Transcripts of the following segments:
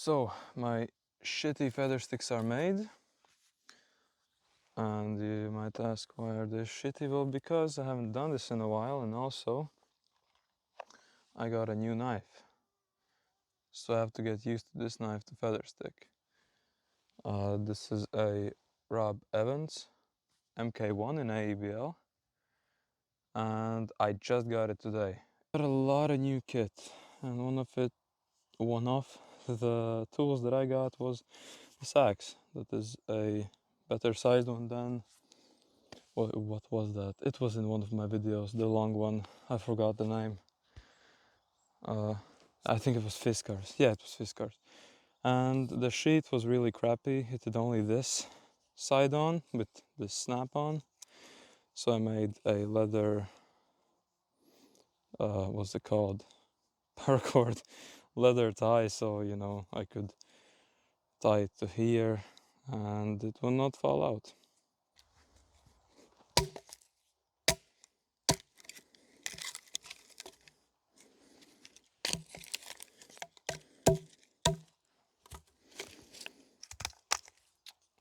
So, my shitty feather sticks are made. And you might ask, why are they shitty? Well, because I haven't done this in a while, and also I got a new knife. So I have to get used to this knife, the feather stick. This is a Rob Evans MK1 in AEB-L. And I just got it today. Got a lot of new kit, and one of the tools that I got was the sax. That is a better sized one than what was that? It was in one of my videos, the long one. I forgot the name. I think it was Fiskars. Yeah, it was Fiskars. And the sheath was really crappy. It had only this side on with this snap on. So I made a leather, what's it called? Paracord leather tie, so you know I could tie it to here and it will not fall out.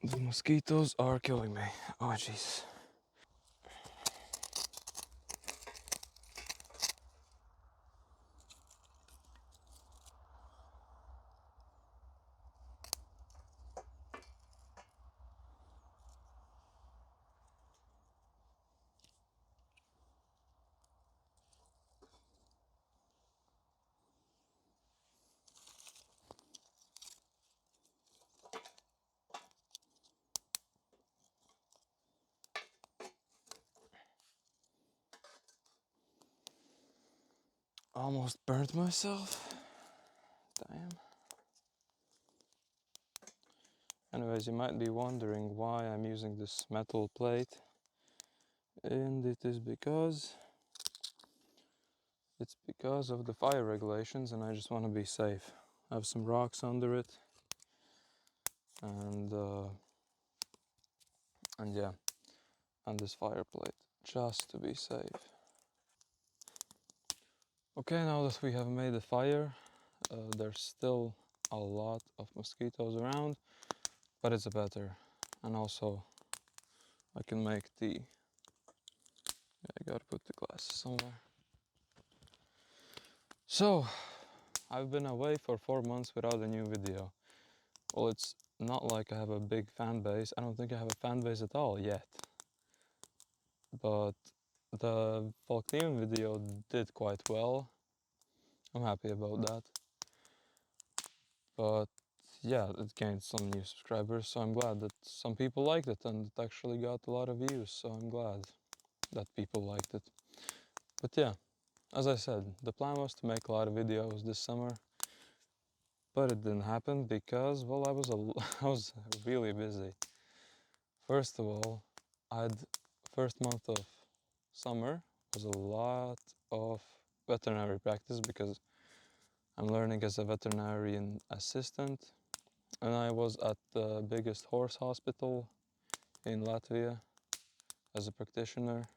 The mosquitoes are killing me. Oh jeez. Almost burnt myself. Damn. Anyways, you might be wondering why I'm using this metal plate. And it is because of the fire regulations, and I just want to be safe. I have some rocks under it. And yeah, and this fire plate, just to be safe. Okay, now that we have made the fire, there's still a lot of mosquitoes around, but it's better. And also, I can make tea. Yeah, I gotta put the glasses somewhere. So, I've been away for 4 months without a new video. Well, it's not like I have a big fan base. I don't think I have a fan base at all yet. But the Volcanium video did quite well. I'm happy about that. But yeah, it gained some new subscribers, so I'm glad that some people liked it, and it actually got a lot of views, so I'm glad that people liked it. But yeah, as I said, the plan was to make a lot of videos this summer, but it didn't happen because, well, I was really busy. First of all, first month of summer was a lot of veterinary practice because I'm learning as a veterinarian assistant, and I was at the biggest horse hospital in Latvia as a practitioner.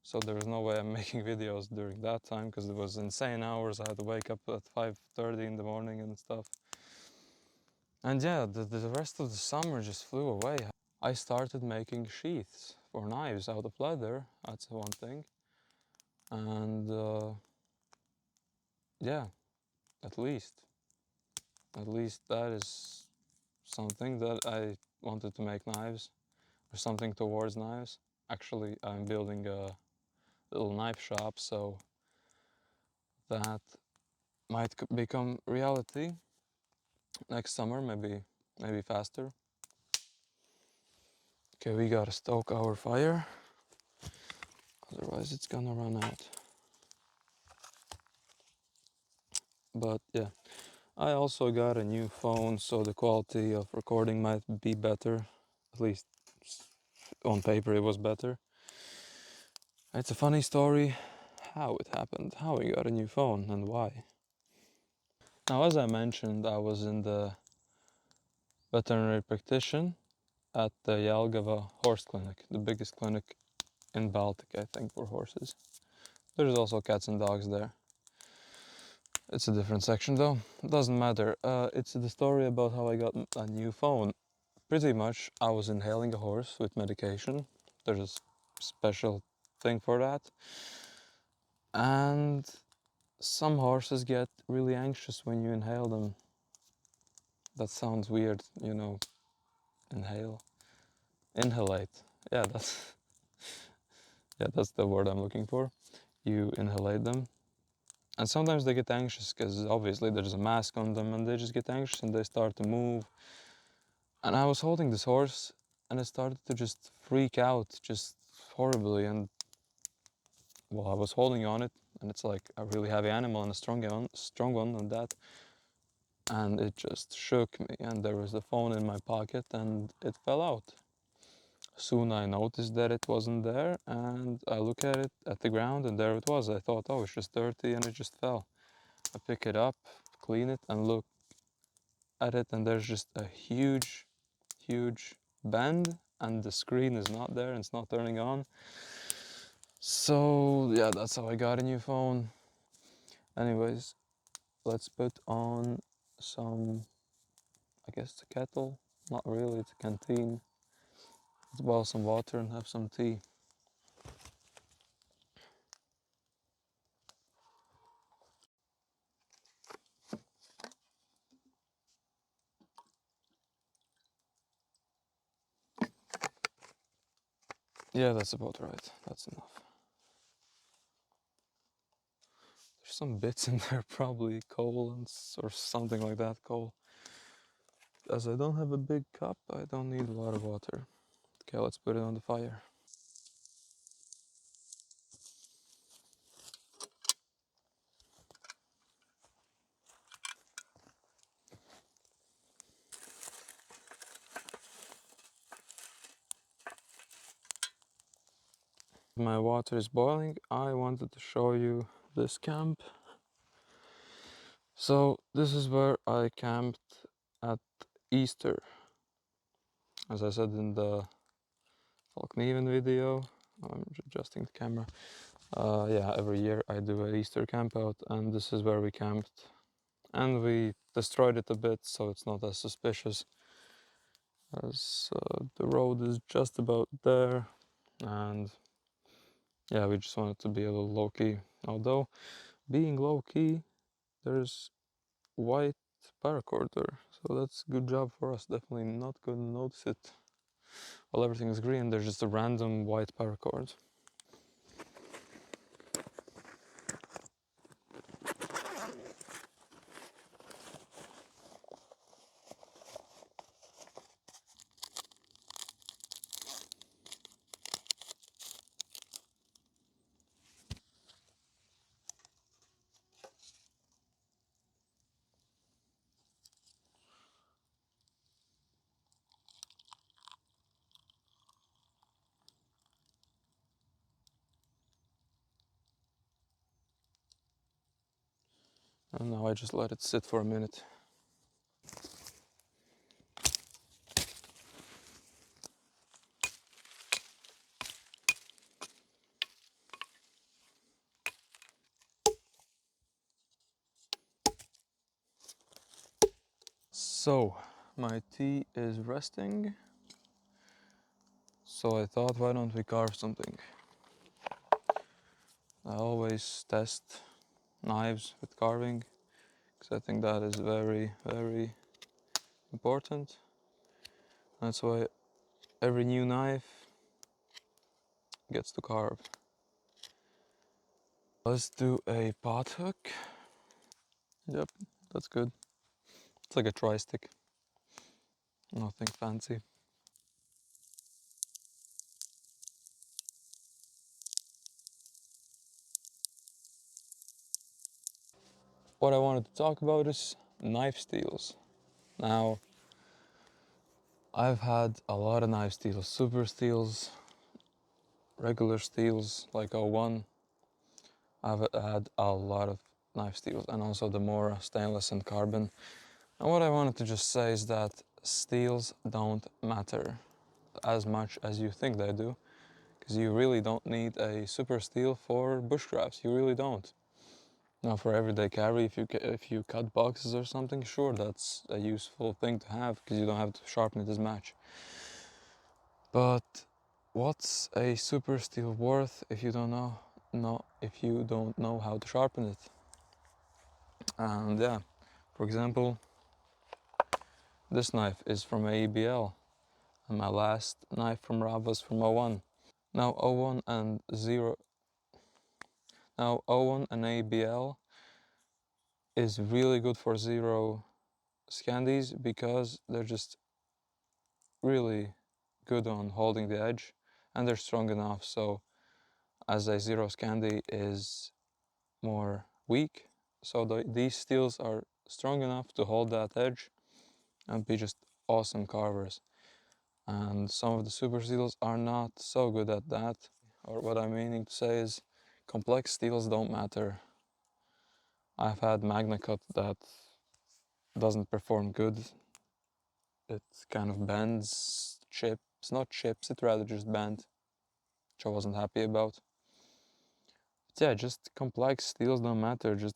So there was no way I'm making videos during that time because it was insane hours. I had to wake up at 5:30 in the morning and stuff. And yeah, the rest of the summer just flew away. I started making sheaths for knives out of leather, that's one thing. And yeah, at least that is something that I wanted to make knives, or something towards knives. Actually, I'm building a little knife shop, so that might become reality next summer, maybe faster. Okay, we gotta stoke our fire, otherwise it's gonna run out. But yeah, I also got a new phone, so the quality of recording might be better. At least on paper it was better. It's a funny story how it happened, how I got a new phone and why. Now, as I mentioned, I was in the veterinary practitioner at the Jelgava horse clinic, the biggest clinic in Baltic, I think, for horses. There's also cats and dogs there. It's a different section though. Doesn't matter. It's the story about how I got a new phone. Pretty much, I was inhaling a horse with medication. There's a special thing for that. And some horses get really anxious when you inhale them. That sounds weird, you know, inhale. Inhalate. Yeah, that's the word I'm looking for. You inhalate them. And sometimes they get anxious because obviously there's a mask on them and they just get anxious and they start to move. And I was holding this horse and it started to just freak out just horribly. And well, I was holding on it and it's like a really heavy animal and a strong one and that. And it just shook me and there was the phone in my pocket and it fell out. Soon I noticed that it wasn't there and I look at it at the ground and there it was. I thought, oh, it's just dirty and it just fell. I pick it up, clean it and look at it and there's just a huge bend and the screen is not there and it's not turning on. So yeah, that's how I got a new phone. Anyways, let's put on some, I guess it's a kettle. Not really, it's a canteen. Let's boil some water and have some tea. Yeah, that's about right. That's enough. There's some bits in there, probably coal or something like that, coal. As I don't have a big cup, I don't need a lot of water. Okay, let's put it on the fire. My water is boiling. I wanted to show you this camp. So this is where I camped at Easter. As I said in the Falkneven video, I'm adjusting the camera. Yeah, every year I do an Easter camp out and this is where we camped. And we destroyed it a bit so it's not as suspicious, as the road is just about there. And yeah, we just wanted to be a little low-key. Although, being low-key, there's white paracord there, so that's a good job for us. Definitely not gonna notice it while everything is green. There's just a random white paracord. And now I just let it sit for a minute. So, my tea is resting. So I thought, why don't we carve something? I always test knives with carving, because I think that is very, very important. That's why every new knife gets to carve. Let's do a pot hook. Yep, that's good. It's like a tri-stick. Nothing fancy. What I wanted to talk about is knife steels. Now, I've had a lot of knife steels, super steels, regular steels like O1. I've had a lot of knife steels and also the more stainless and carbon. And what I wanted to just say is that steels don't matter as much as you think they do, because you really don't need a super steel for bushcrafts. You really don't. Now for everyday carry, if you cut boxes or something, sure, that's a useful thing to have because you don't have to sharpen it as much. But what's a super steel worth if you don't know how to sharpen it? And yeah, for example, this knife is from AEB-L, and my last knife from Rob was from 01. Now 01 and 0. Now 01 and AEB-L is really good for zero scandies because they're just really good on holding the edge and they're strong enough. So as a zero scandy is more weak, so these steels are strong enough to hold that edge and be just awesome carvers. And some of the super steels are not so good at that. Or what I'm meaning to say is complex steels don't matter. I've had Magna Cut that doesn't perform good. It kind of bends, chips, not chips, it rather just bent, which I wasn't happy about. But yeah, just complex steels don't matter, just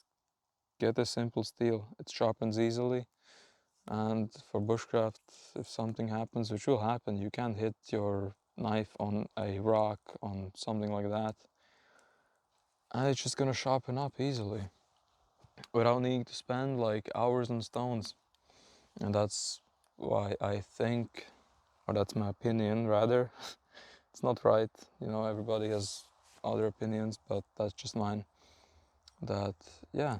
get a simple steel. It sharpens easily, and for bushcraft, if something happens, which will happen, you can hit your knife on a rock, on something like that, and it's just gonna sharpen up easily without needing to spend like hours on stones. And that's why I think, or that's my opinion rather, it's not right, you know, everybody has other opinions, but that's just mine, that yeah,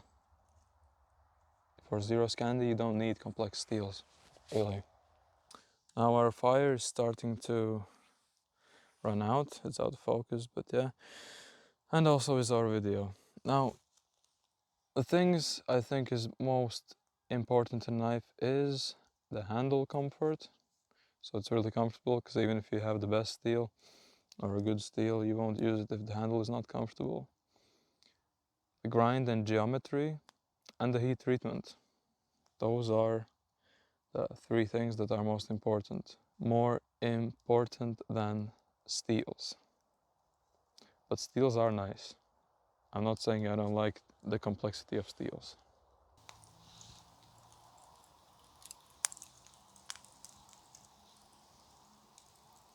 for zero scandy you don't need complex steels, really. Now our fire is starting to run out, it's out of focus, but yeah, and also is our video. Now the things I think is most important in knife is the handle comfort. So it's really comfortable, because even if you have the best steel or a good steel, you won't use it if the handle is not comfortable. The grind and geometry, and the heat treatment. Those are the three things that are most important. More important than steels. But steels are nice. I'm not saying I don't like the complexity of steels.